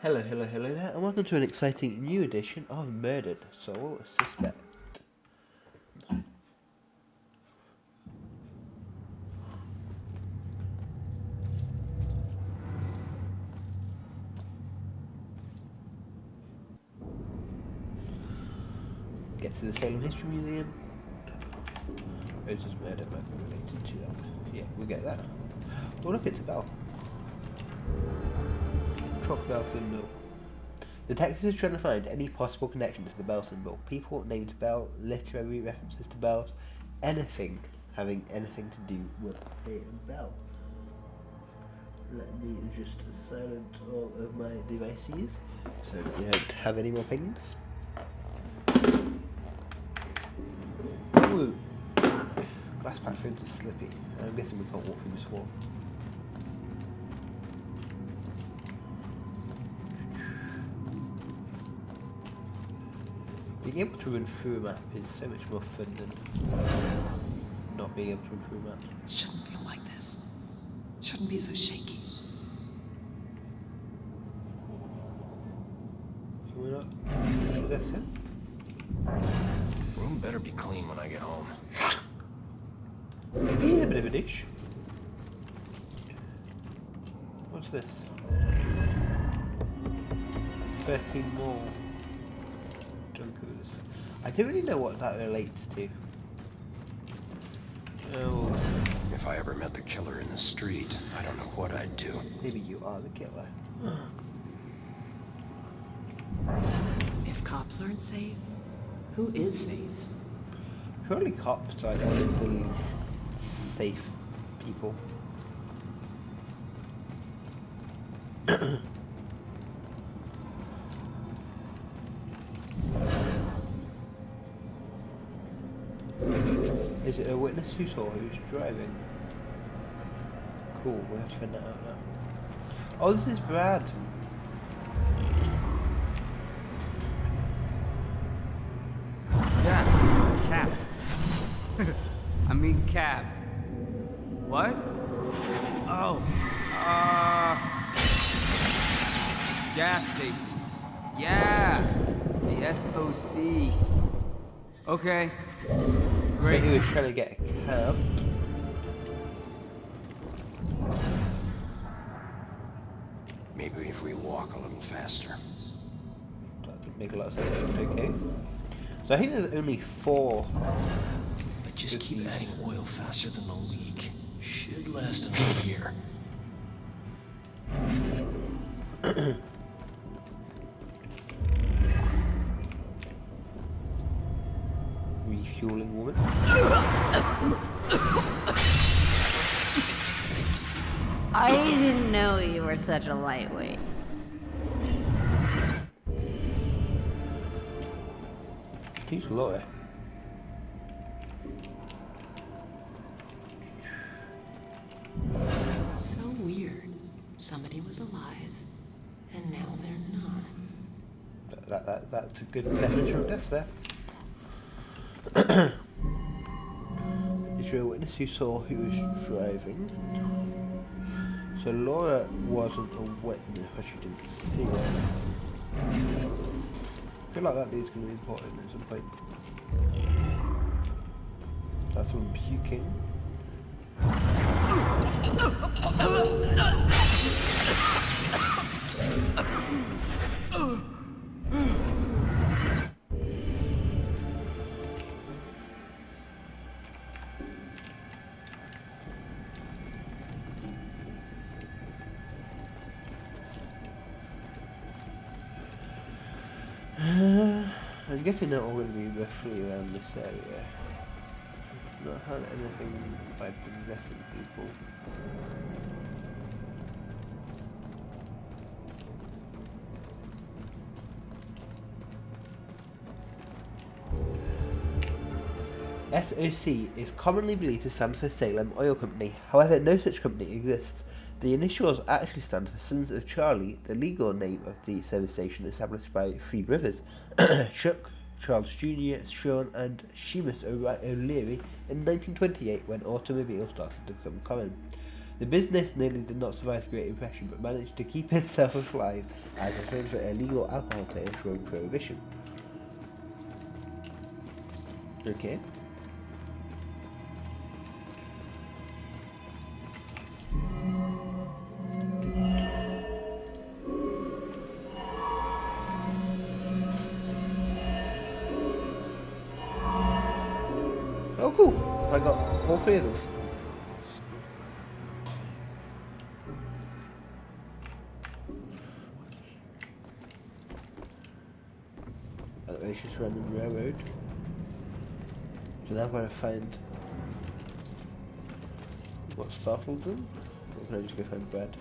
Hello, hello, hello there, and welcome to an exciting new edition of Murdered Soul Suspect. Get to the Salem History Museum. Rose's murder might be related to that. Yeah, we'll get that. Oh look, it's a bell. Crocodile symbol. Detectives are trying to find any possible connection to the bell symbol. People named Bell, literary references to bells, anything having anything to do with a bell. Let me just silence all of my devices so that we don't have any more pings. Ooh. Glass platforms are slippy. I'm guessing we can't walk through this wall. Being able to run through a map is so much more fun than not being able to run through a map. Shouldn't feel like this. Shouldn't be so shaky. Can we not? That's it? Room better be clean when I get home. Yeah, a bit of a dish. What's this? 13 more junkers. I don't really know what that relates to. Oh, If I ever met the killer in the street, I don't know what I'd do. maybe you are the killer. If cops aren't safe, who is safe? Surely cops are one of the least safe people. Is it a witness who saw who was driving? Cool, we'll have to find that out now. Oh, this is Brad. Yeah, cab. I mean cab. What? Oh, gas station. Yeah, the SOC. Okay, great. He was trying to get a cab. Maybe if we walk a little faster. That would make a lot of sense. Okay. So I think there's only 4. But just keep adding oil faster than the leak. Should last another year. Refueling woman. I didn't know you were such a lightweight. He's Laura. So weird. Somebody was alive, and now they're not. That's a good definition of death there. Is there a witness who saw who was driving? So Laura wasn't a witness because she didn't see it. I feel like that dude's going to be important at some point. That's someone puking. I'm guessing that all going to be roughly around this area. Not had anything by possessing people. SOC is commonly believed to stand for Salem Oil Company. However, no such company exists. The initials actually stand for Sons of Charlie, the legal name of the service station established by 3 brothers, Chuck, Charles Jr., Sean and Seamus O'Leary in 1928 when automobiles started to become common. The business nearly did not survive the Great Depression, but managed to keep itself alive as a result of illegal alcohol sales during Prohibition. Okay. Oh, cool! I got all three of them. Elevations random railroad. So now I've got to find what startled them. Or can I just go find Brad?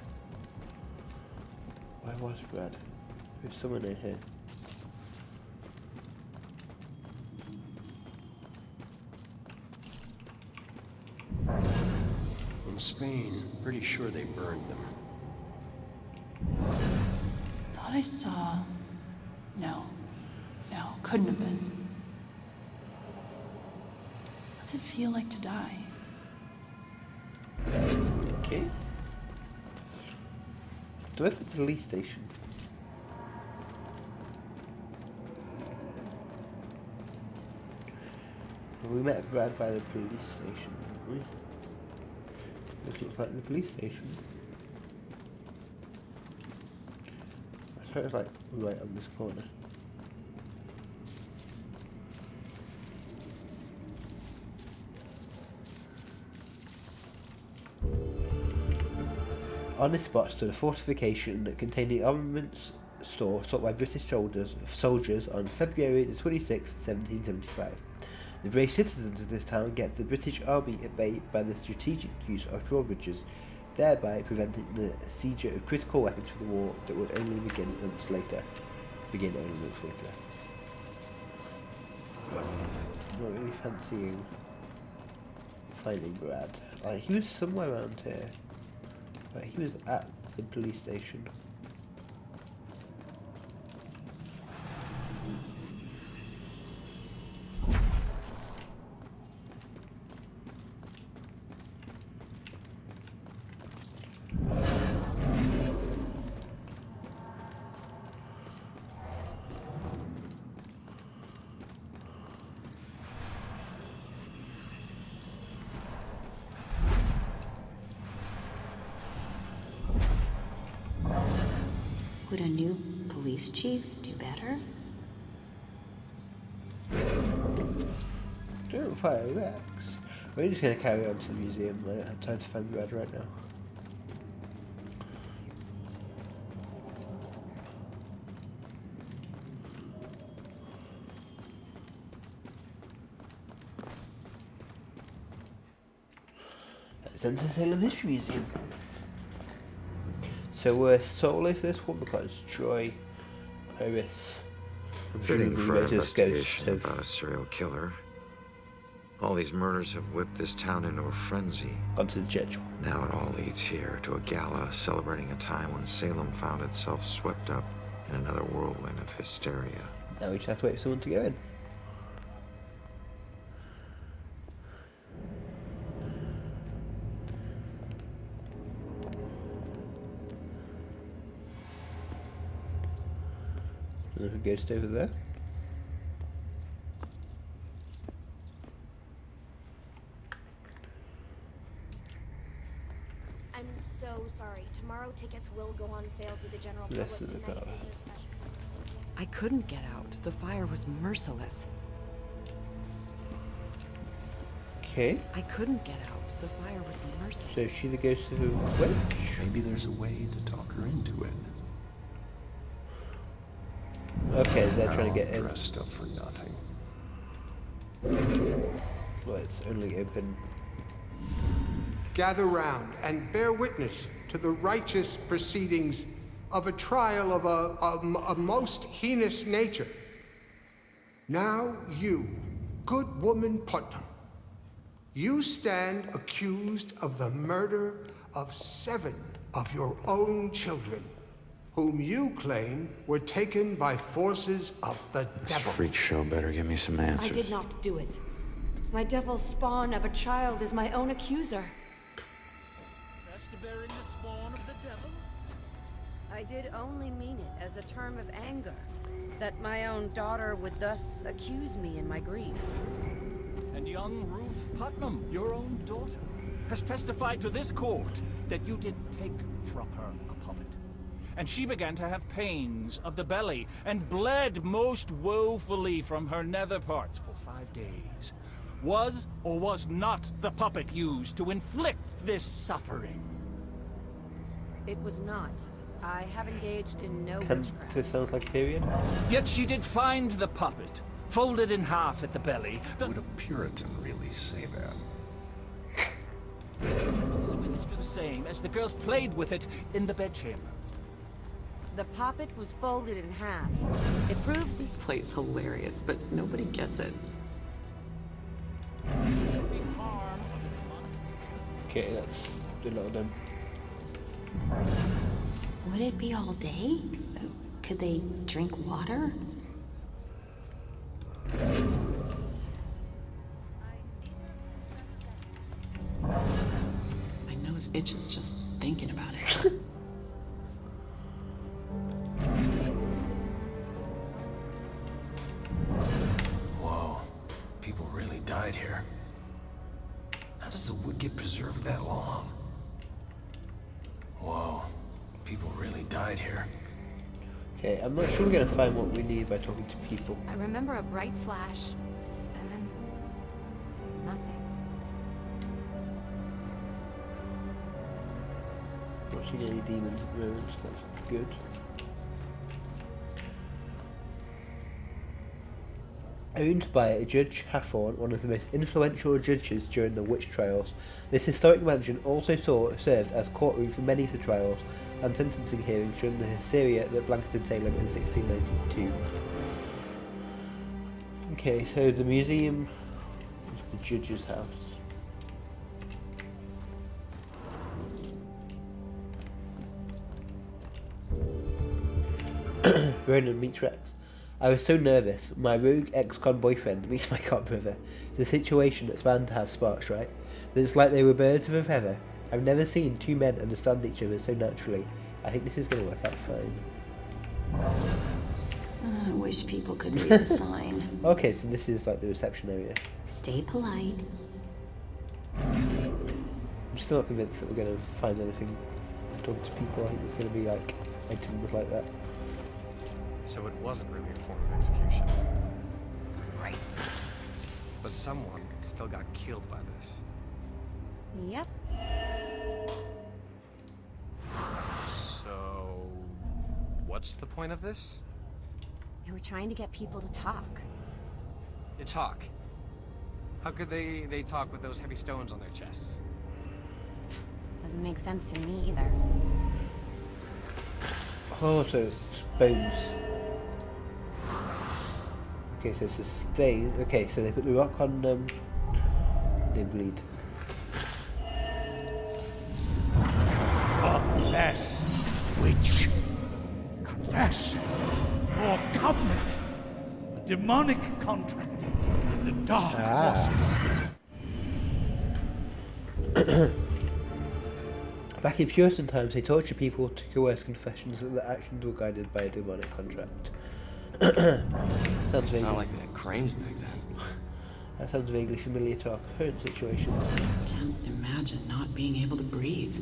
Where was Brad? There's someone in here. In Spain, pretty sure they burned them. Thought I saw. No. No, couldn't have been. What's it feel like to die? Okay. So where's the police station? Well, we met Brad by the police station, didn't we? This looks like the police station. I swear it's like right on this corner. On this spot stood a fortification containing armaments store sought by British soldiers on February the 26th, 1775. The brave citizens of this town kept the British army at bay by the strategic use of drawbridges, thereby preventing the seizure of critical weapons for the war that would only begin months later. Not really fancying finding Brad. Like, he was somewhere around here. Like, he was at the police station. Would a new police chief do better? Don't fire, relax. We're just going to carry on to the museum. I don't have time to find Brad right now. Let's enter Salem History Museum. So we're solely for this one because Troy, Iris, and Fitting for an Rose's investigation ghost about a serial killer. All these murders have whipped this town into a frenzy. have gone to the church. Now it all leads here to a gala celebrating a time when Salem found itself swept up in another whirlwind of hysteria. Now we just have to wait for someone to go in. There's a ghost over there. I'm so sorry. Tomorrow tickets will go on sale to the general This public. is Tonight about- is a special. I couldn't get out. The fire was merciless. Okay, I couldn't get out. The fire was merciless. so is she the ghost of a witch? Maybe there's a way to talk her into it. Okay, they're trying to All get in. dressed up for nothing. Well, it's only open. Gather round and bear witness to the righteous proceedings of a trial of a most heinous nature. Now you, good woman Putnam, you stand accused of the murder of 7 of your own children, whom you claim were taken by forces of the This devil. freak show better give me some answers. I did not do it. My devil spawn of a child is my own accuser. bearing the spawn of the devil? I did only mean it as a term of anger, that my own daughter would thus accuse me in my grief. And young Ruth Putnam, your own daughter, has testified to this court that you did take from her a puppet. And she began to have pains of the belly and bled most woefully from her nether parts for 5 days. Was or was not the puppet used to inflict this suffering? It was not. I have engaged in no Can witchcraft. this sounds like period? Yet she did find the puppet, folded in half at the belly. Would a Puritan really say that? As a witness to the same as the girls played with it in the bedchamber. The poppet was folded in half. It proves This play's hilarious, but nobody gets it. Okay, that's a lot of them. Would it be all day? Could they drink water? My nose itches just thinking about it. Whoa. People really died here. How does the wood get preserved that long? Whoa. People really died here. Okay, I'm not sure we're gonna find what we need by talking to people. I remember a bright flash, and then nothing. Not seeing any demons at the moment, so that's good. Owned by Judge Hathorne, one of the most influential judges during the witch trials, this historic mansion also served as courtroom for many of the trials and sentencing hearings during the hysteria that blanketed Salem in 1692. Okay, so the museum is the judge's house. Ronan meets Rex. I was so nervous. My rogue ex-con boyfriend meets my cop brother. It's a situation that's bound to have sparks, right? But it's like they were birds of a feather. I've never seen two men understand each other so naturally. I think this is going to work out fine. I wish people could read the sign. Okay, so this is like the reception area. Stay polite. I'm still not convinced that we're going to find anything talking to people. I think there's going to be like items like that. So it wasn't really a form of execution. Right. But someone still got killed by this. Yep. So, what's the point of this? They were trying to get people to talk. To talk? How could they talk with those heavy stones on their chests? Doesn't make sense to me either. Oh, so it's bones. Okay, so it's a stain. Okay, so they put the rock on they bleed. Confess, witch. Confess. Or covenant. A demonic contract with the dark forces. Back in Puritan times, they tortured people to coerce confessions that their actions were guided by a demonic contract. Sounds It's vaguely. not like they had cranes back then. That sounds vaguely familiar to our current situation. Can't imagine not being able to breathe.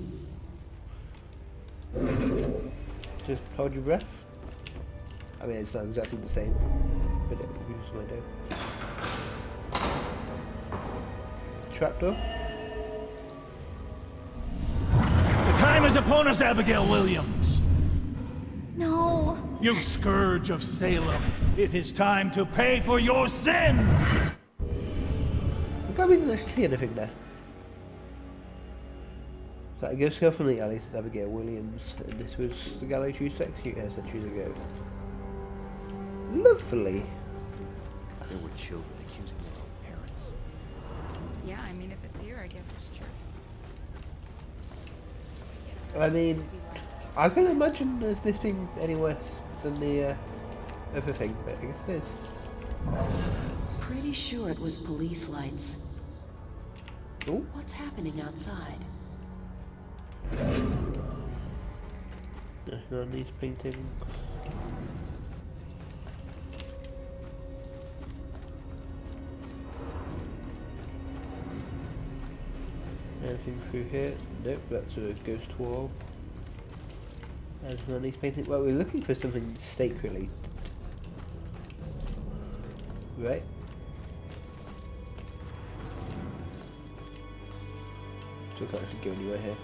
Just hold your breath. I mean, it's not exactly the same, but it just might do. Trapdoor. The time is upon us, Abigail Williams. No! You scourge of Salem. It is time to pay for your sin! I'm glad we didn't actually see anything there. So a ghost girl from the alley, says Abigail Williams, and this was the gallows she used to execute her centuries ago. Lovely. There were children accusing their own parents. Yeah, I mean, if it's here, I guess it's true. I mean, I can imagine this being any worse than the other thing, but I guess it is. Pretty sure it was police lights. Ooh. What's happening outside? Nothing on these paintings. Anything through here? Nope, that's a ghost wall. Anything on these paintings? Well, we're looking for something stake related. Right? Still can't actually go anywhere here.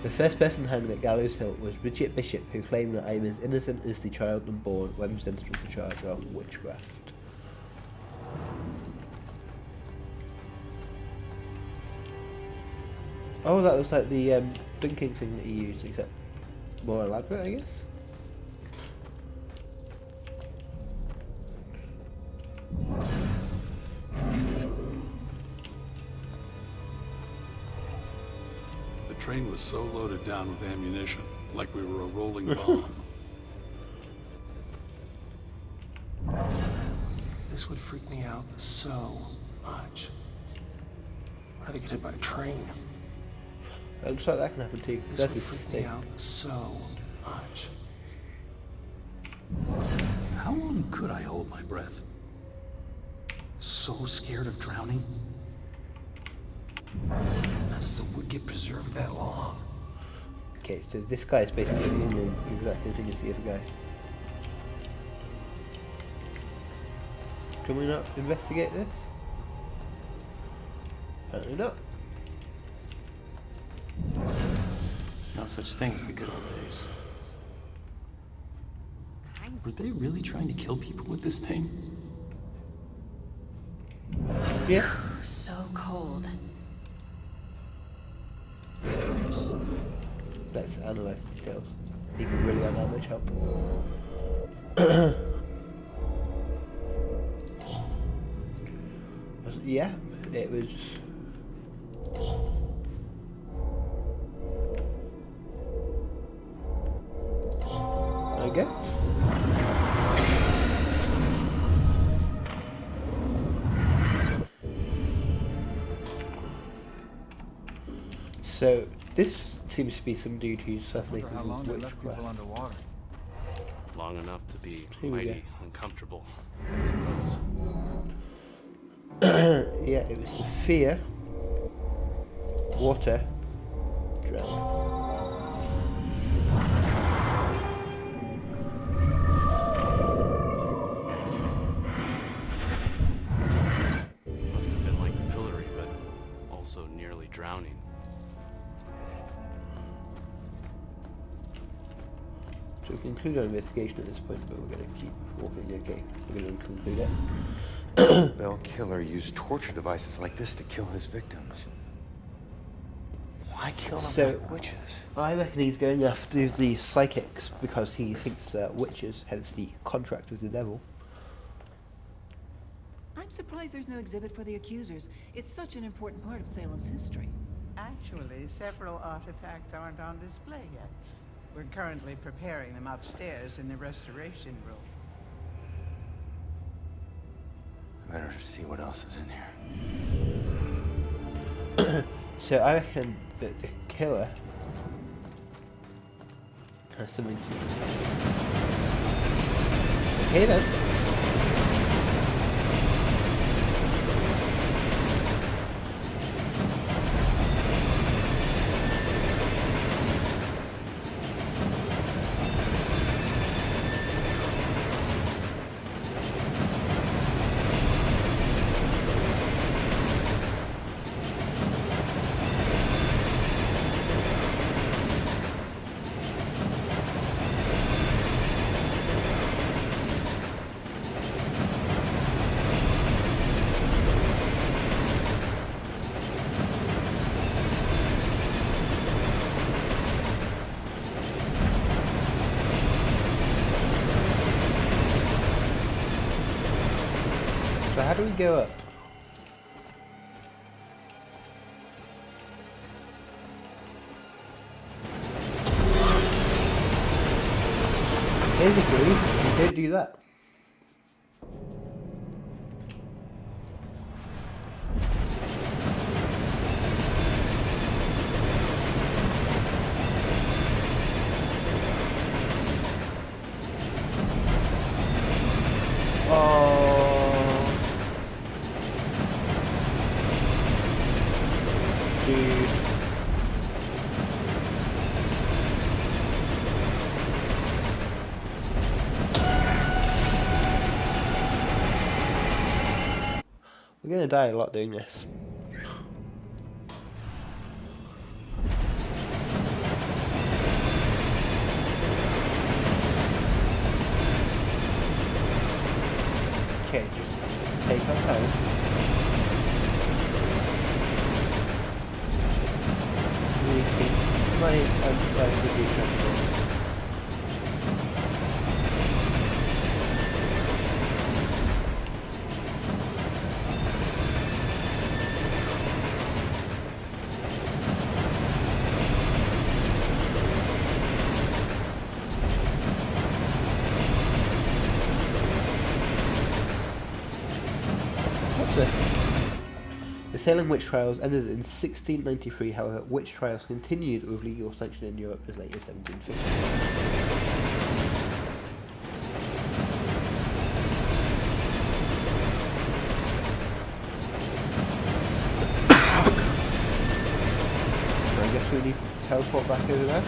The first person hanged at Gallows Hill was Bridget Bishop, who claimed that I am as innocent as the child unborn when presented with the charge of witchcraft. Oh, that was like the drinking thing that he used, except more elaborate, I guess? The train was so loaded down with ammunition, like we were a rolling bomb. This would freak me out so much. How they get hit by a train? It looks like that can happen too. This would freak me out so much. How long could I hold my breath? So scared of drowning. How does the wood get preserved that long? Okay, so this guy is basically doing the exact same thing as the other guy. Can we not investigate this? Apparently not. There's no such thing as the good old days. Were they really trying to kill people with this thing? Yeah. So cold. Let's analyze the details. You can really add that much help. Yeah, it was. I guess. So this seems to be some dude who's fascinated How long with they left people witchcraft. underwater? Long enough to be Here we mighty uncomfortable, I suppose. Yeah, it was fear, water, drown. Must have been like the pillory, but also nearly drowning. So we conclude our investigation at this point, but we're going to keep walking. Okay, we're going to conclude it. Bell Killer used torture devices like this to kill his victims. Why kill them like witches? I reckon he's going after the psychics because he thinks that witches, hence the contract with the devil. I'm surprised there's no exhibit for the accusers. It's such an important part of Salem's history. Actually, several artifacts aren't on display yet. We're currently preparing them upstairs in the restoration room. Better to see what else is in here. So I reckon that the killer has something to do. Okay then. So how do we go up? Basically, we don't do that. We're gonna die a lot doing this. Okay, just take our time. We think money and time to be transport. The Salem witch trials ended in 1693, however, witch trials continued with legal sanction in Europe as late as 1750. I guess we need to teleport back over there.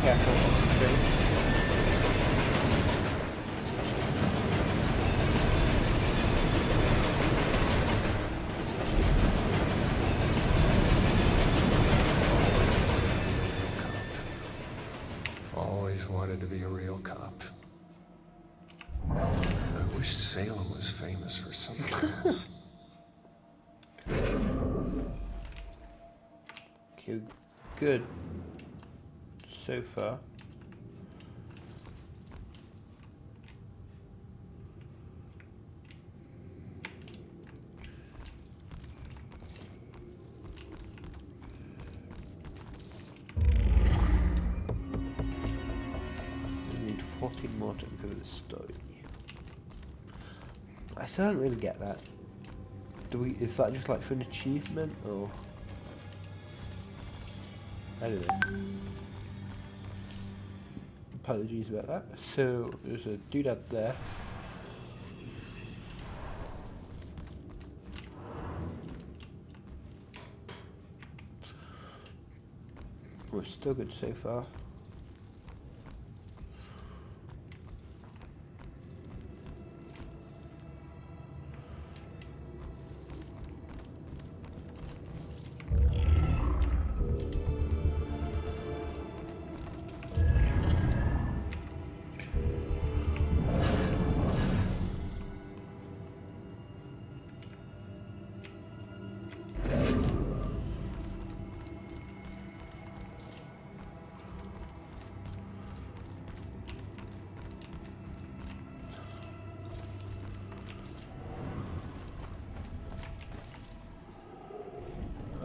Careful on the train. Always wanted to be a real cop. I wish Salem was famous for something else. Okay, good. So far. We need 14 more to uncover the story. I still don't really get that. Is that just like for an achievement or I don't know. Apologies about that. So there's a doodad there. We're still good so far.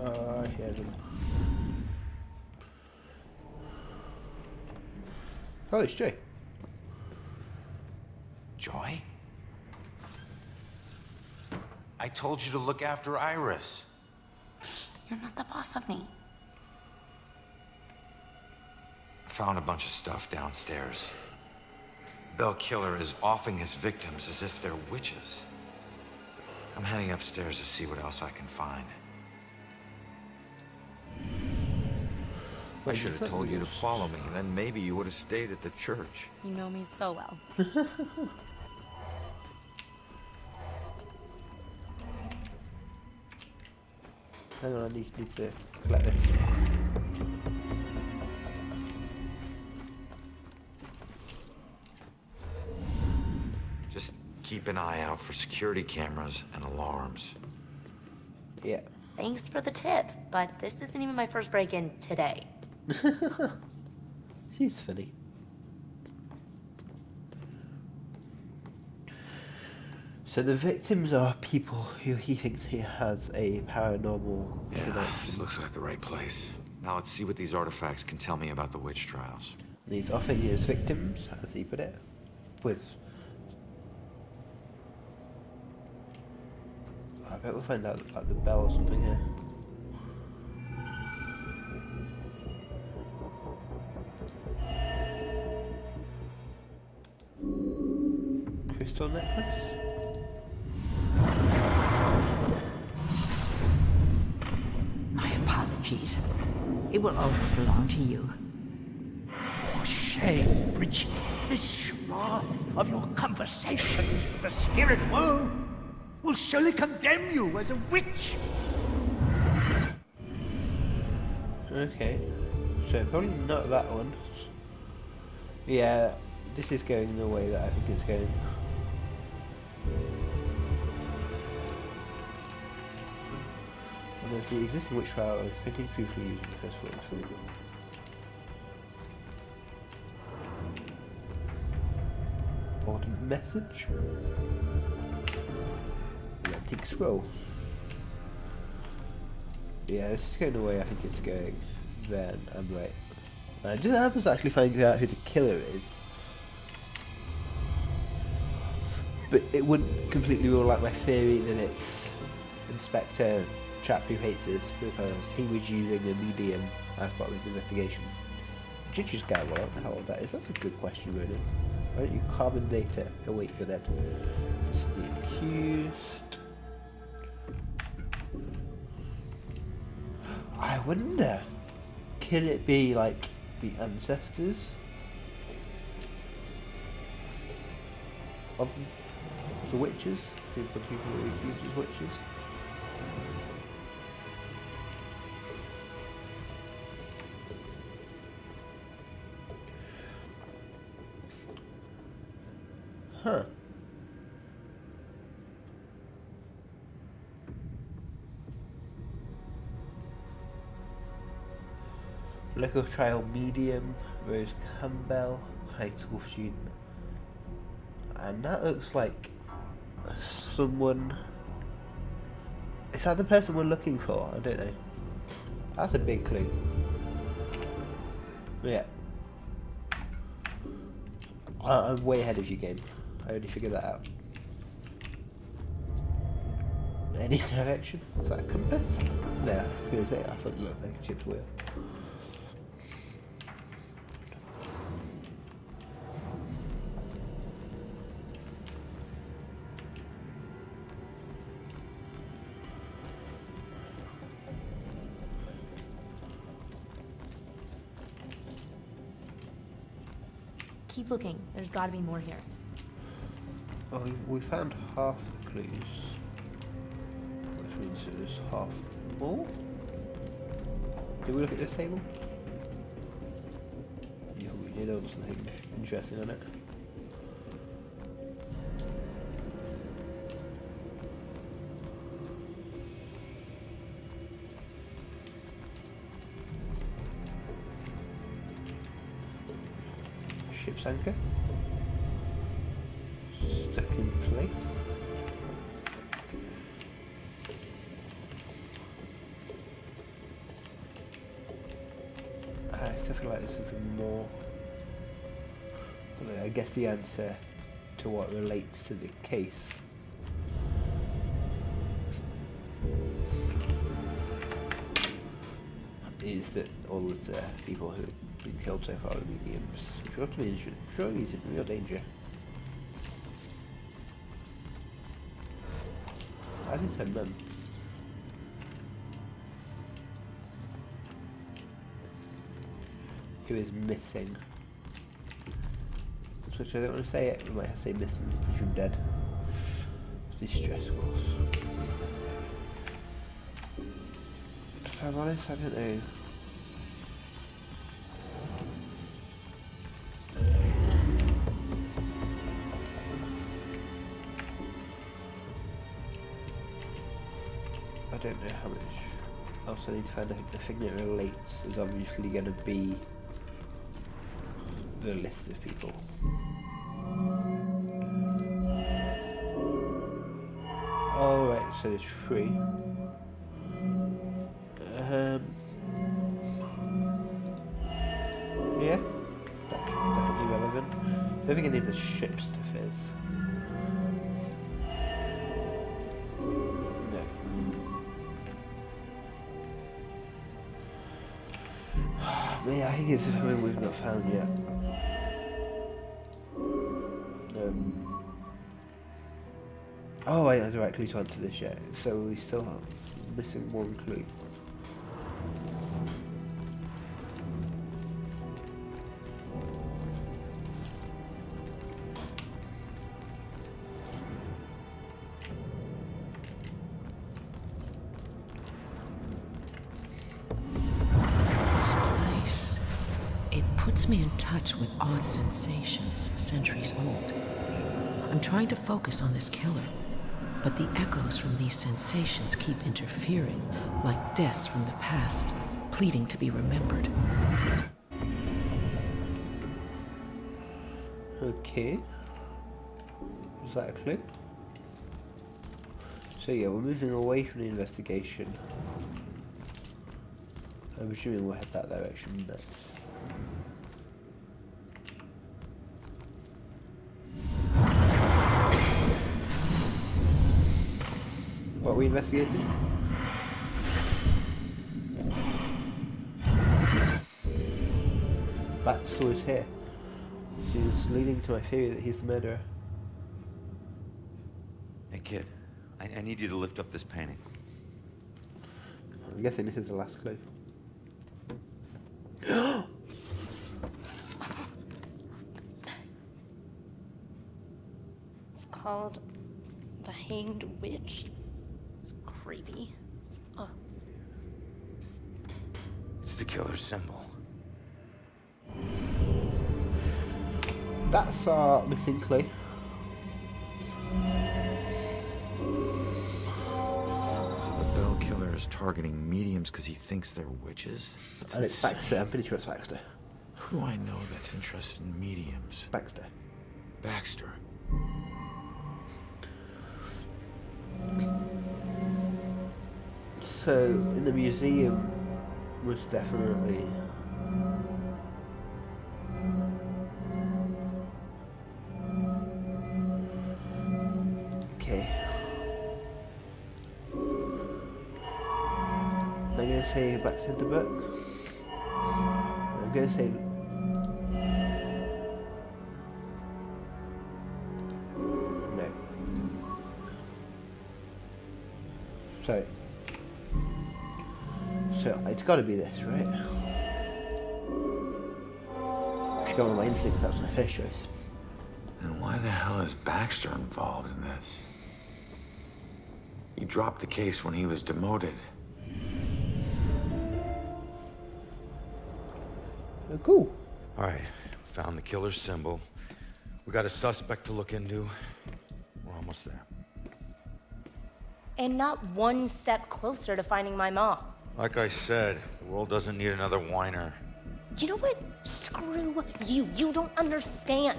I hear them. Oh, it's Joy. Joy? I told you to look after Iris. You're not the boss of me. I found a bunch of stuff downstairs. Bell Killer is offing his victims as if they're witches. I'm heading upstairs to see what else I can find. I should have told you to follow me, and then maybe you would have stayed at the church. You know me so well. Hang on, I need to collect this. Just keep an eye out for security cameras and alarms. Yeah. Thanks for the tip, but this isn't even my first break-in today. She's funny. So the victims are people who he thinks he has a paranormal connection. This looks like the right place. Now let's see what these artifacts can tell me about the witch trials. He's offering his victims, as he put it, with... I bet we'll find out about the bell or something here. Crystal necklace? species. It will always belong to you. For shame, Bridget. This schwa of your conversations with the spirit world will surely condemn you as a witch. Okay, so probably not that one. Yeah, this is going the way that I think it's going. And there's the existing witch trial is printing truthfully using the first words for legal. Important message. The antique scroll. Yeah, this is going the way I think it's going. Then I'm right. I just happens to actually finding out who the killer is. But it wouldn't completely rule out my theory that it's Inspector chap who hates us because he was using a medium as part of his investigation. Did you just get well, I don't know how old that is. That's a good question, really. Why don't you carbon data await for that? It's the accused. I wonder, can it be like the ancestors of the witches? The people who accused as witches? Huh. Local trial medium, Rose Campbell, high school student. And that looks like someone... Is that the person we're looking for? I don't know. That's a big clue. Yeah. I'm way ahead of you, game. I already figured that out. Any direction? Is that a compass? No, I was going to say, I thought it looked like a chipped wheel. Keep looking. There's got to be more here. Oh, we found half the clues. Which means there's half more? Did we look at this table? Yeah, we did. There was something interesting on it. Ship's anchor. Stuck in place. I still feel like there's something more. Well, I guess the answer to what relates to the case. Is that all of the people who have been killed so far are mediums, which ought to mean surely he's in real danger. I did her mum. Who is missing. Which I don't want to say it, we might have to say missing, presume dead. Distress course. If I'm honest, I don't know. I don't know how much else I need to find. I think the thing that relates is obviously going to be the list of people. Oh right, so there's 3. Yeah, that could definitely be relevant. I don't think any of the ships to fizz. No. Yeah, I think it's something we've not found yet. Oh, I have the right clue to answer this yet, so we still have missing 1 clue. puts me in touch with odd sensations centuries old. I'm trying to focus on this killer, but the echoes from these sensations keep interfering, like deaths from the past, pleading to be remembered. Okay. Was that a clue? So yeah, we're moving away from the investigation. I'm assuming we'll head that direction next. What are we investigating? Backstory's here. Which is leading to my theory that he's the murderer. Hey kid, I need you to lift up this painting. I'm guessing this is the last clue. It's called The Hanged Witch. It's creepy. Oh. It's the killer's symbol. That's our missing clue. So the Bell killer is targeting mediums because he thinks they're witches? That's And it's Baxter, I'm pretty sure it's Baxter. Who do I know that's interested in mediums? Baxter. Baxter. So, in the museum was definitely... Okay. I'm going to say Baxter the book. I'm going to say... No. So it's got to be this, right? If you go on my instinct, that's my first choice. And why the hell is Baxter involved in this? He dropped the case when he was demoted. Oh, cool. All right, found the killer's symbol. We got a suspect to look into. We're almost there. And not one step closer to finding my mom. Like I said, the world doesn't need another whiner. You know what? Screw you. You don't understand.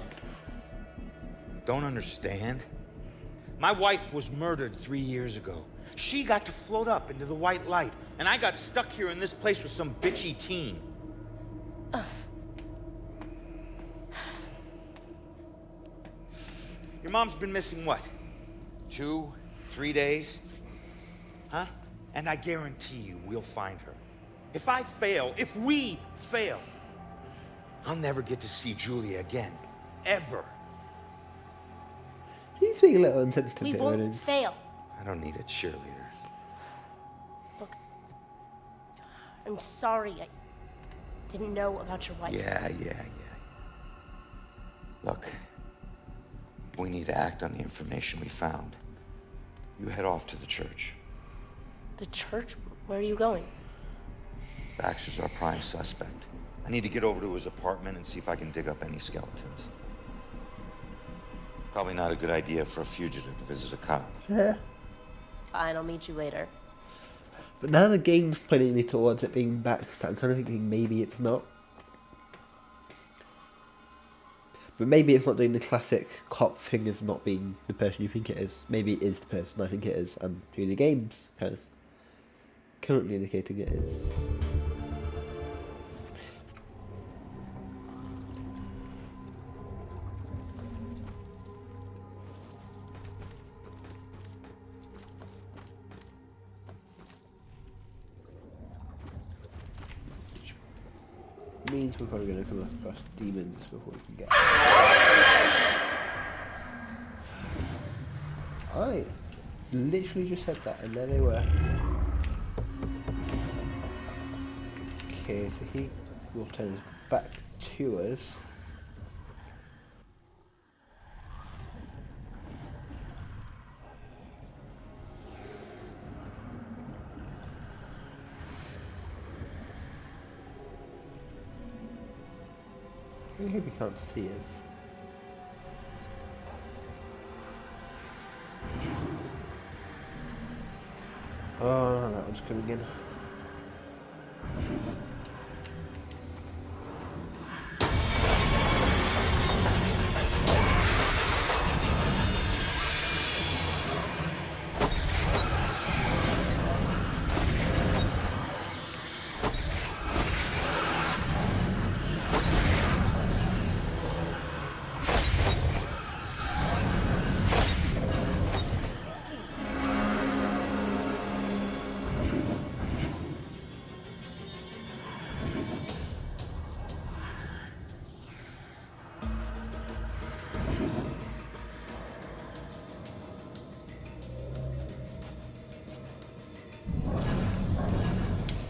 Don't understand? My wife was murdered 3 years ago. She got to float up into the white light, and I got stuck here in this place with some bitchy teen. Ugh. Your mom's been missing what? 2, 3 days? Huh? And I guarantee you we'll find her. If I fail, if we fail, I'll never get to see Julia again. Ever. He's being a little insensitive We here, won't Ronan. fail. I don't need a cheerleader. Look, I'm sorry. I didn't know about your wife. Yeah. Look, we need to act on the information we found. You head off to the church. The church? Where are you going? Baxter's our prime suspect. I need to get over to his apartment and see if I can dig up any skeletons. Probably not a good idea for a fugitive to visit a cop. Yeah. Fine, I'll meet you later. But now the game's pointing me towards it being Baxter. I'm kind of thinking maybe it's not. But maybe it's not doing the classic cop thing of not being the person you think it is. Maybe it is the person I think it is, and through the game's kind of currently indicating it is. Means we're probably going to come across demons before we can get. I literally just said that, and there they were. Okay, so he will turn his back to us. I hope you can't see us. Oh, no, that one's coming in.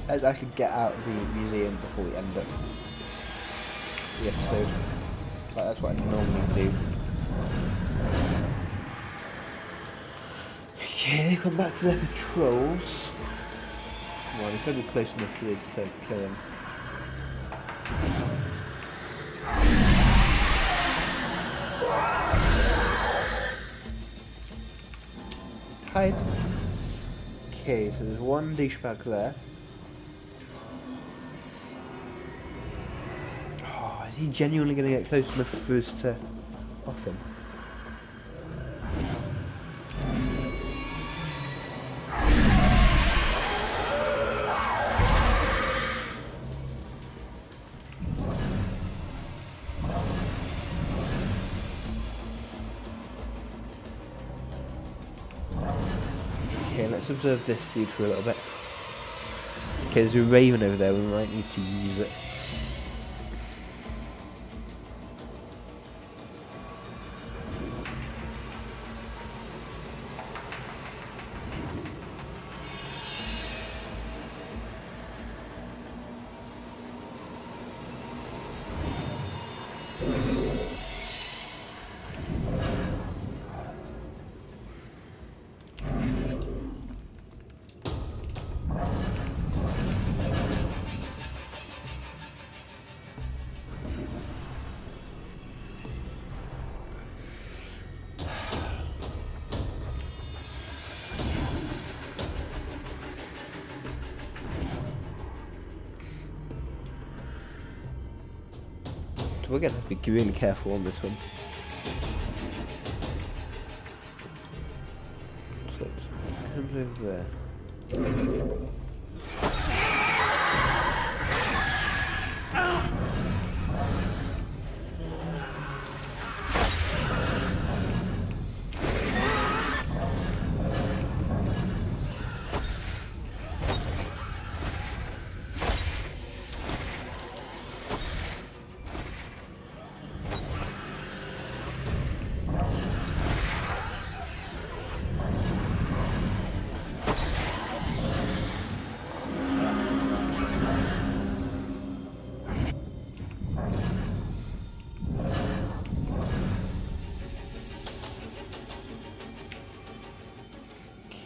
Let's actually get out of the museum before we end up the episode. Like, that's what I normally do. Okay, they come back to their patrols. Well, they're going to be close enough for us to kill him. Hide. Okay, so there's one douchebag there. Oh, is he genuinely going to get close enough for us to off him? Okay, let's observe this dude for a little bit. Okay, there's a raven over there, we might need to use it. So we're going to have to be really careful on this one. So it comes over there.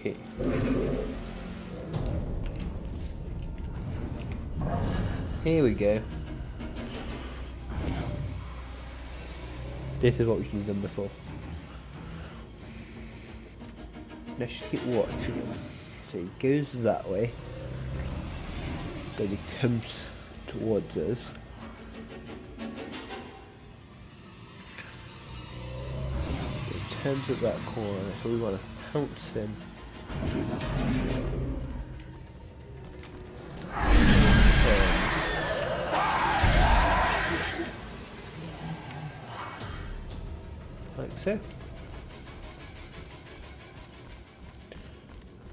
Okay. Here we go. This is what we should have done before. Let's just keep watching. So he goes that way. Then he comes towards us. He turns at that corner, so we want to pounce him. Like so.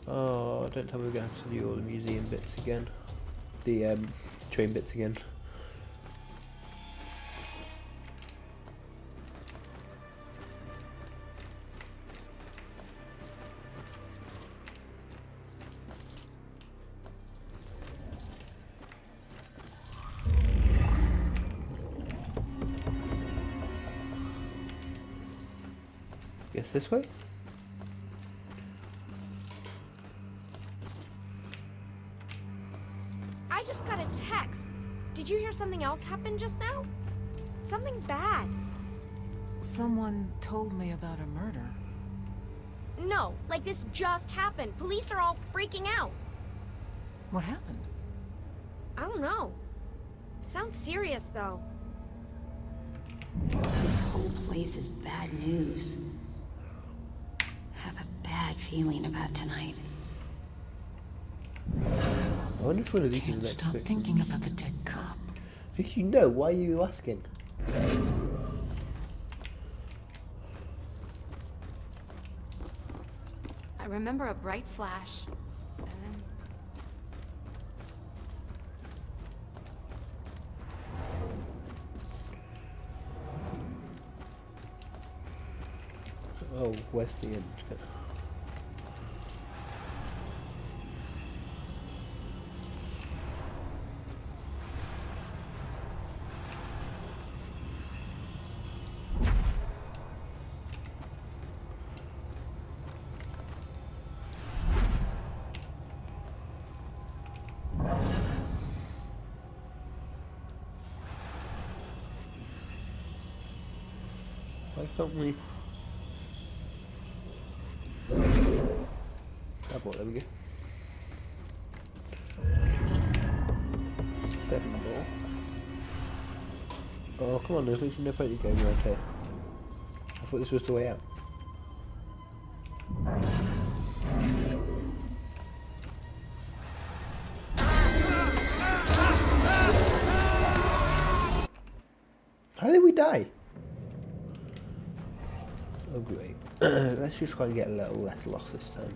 Oh, don't tell me we're going to have to do all the museum bits again. The train bits again. Guess this way? I just got a text. Did you hear something else happen just now? Something bad. Someone told me about a murder. No, like this just happened. Police are all freaking out. What happened? I don't know. Sounds serious, though. This whole place is bad news. I have a bad feeling about tonight. I wonder if one of these Can't is stop next week. thinking about the dead cop. If you know, why are you asking? I remember a bright flash, and then... Oh, where's the end? Why can't we? There we go. 7 ball. Oh, come on, there's literally no point in going around here. I thought this was the way out. How did we die? Oh great. Let's just try and get a little less lost this time.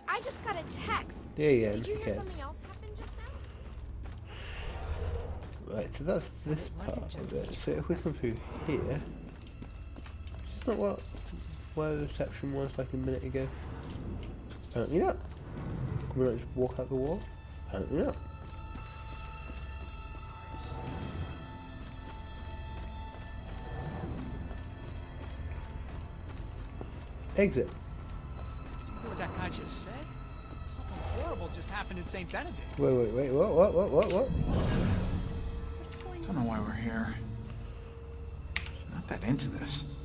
I just got a text. There you go. Did you hear Okay. something else happen just now? Right, so that's this part of it. So if we come through here, it's not what where the reception was like a minute ago. Apparently not. Can we not just walk out the wall? Apparently not. Exit. What that guy just said? Something horrible just happened in St. Benedict. Wait, what? Don't know why we're here. Not that into this.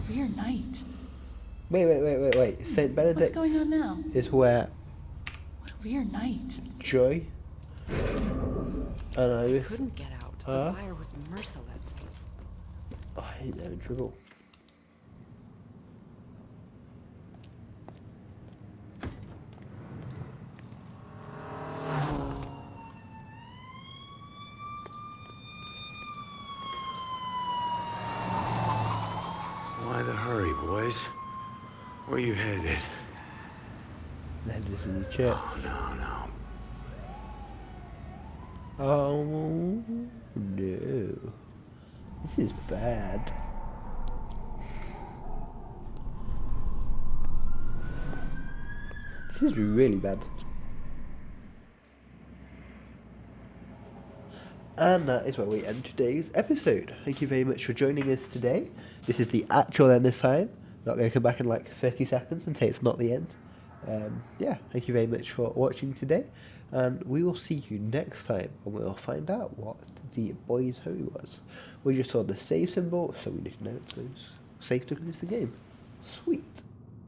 Weird night. Wait. St. Benedict What's going on now? is where What a weird night. Joy and Iris Couldn't get out. The are. fire was merciless. Oh, I hate having trouble. Why the hurry, boys? Where you headed? Headed to the church. Oh, no. Oh no. This is bad. This is really bad. And that is where we end today's episode. Thank you very much for joining us today. This is the actual end this time. Not going to come back in like 30 seconds and say it's not the end. Yeah, thank you very much for watching today. And we will see you next time and we'll find out what the boy's hurry was. We just saw the save symbol, so we need to know it's safe to close the game. Sweet.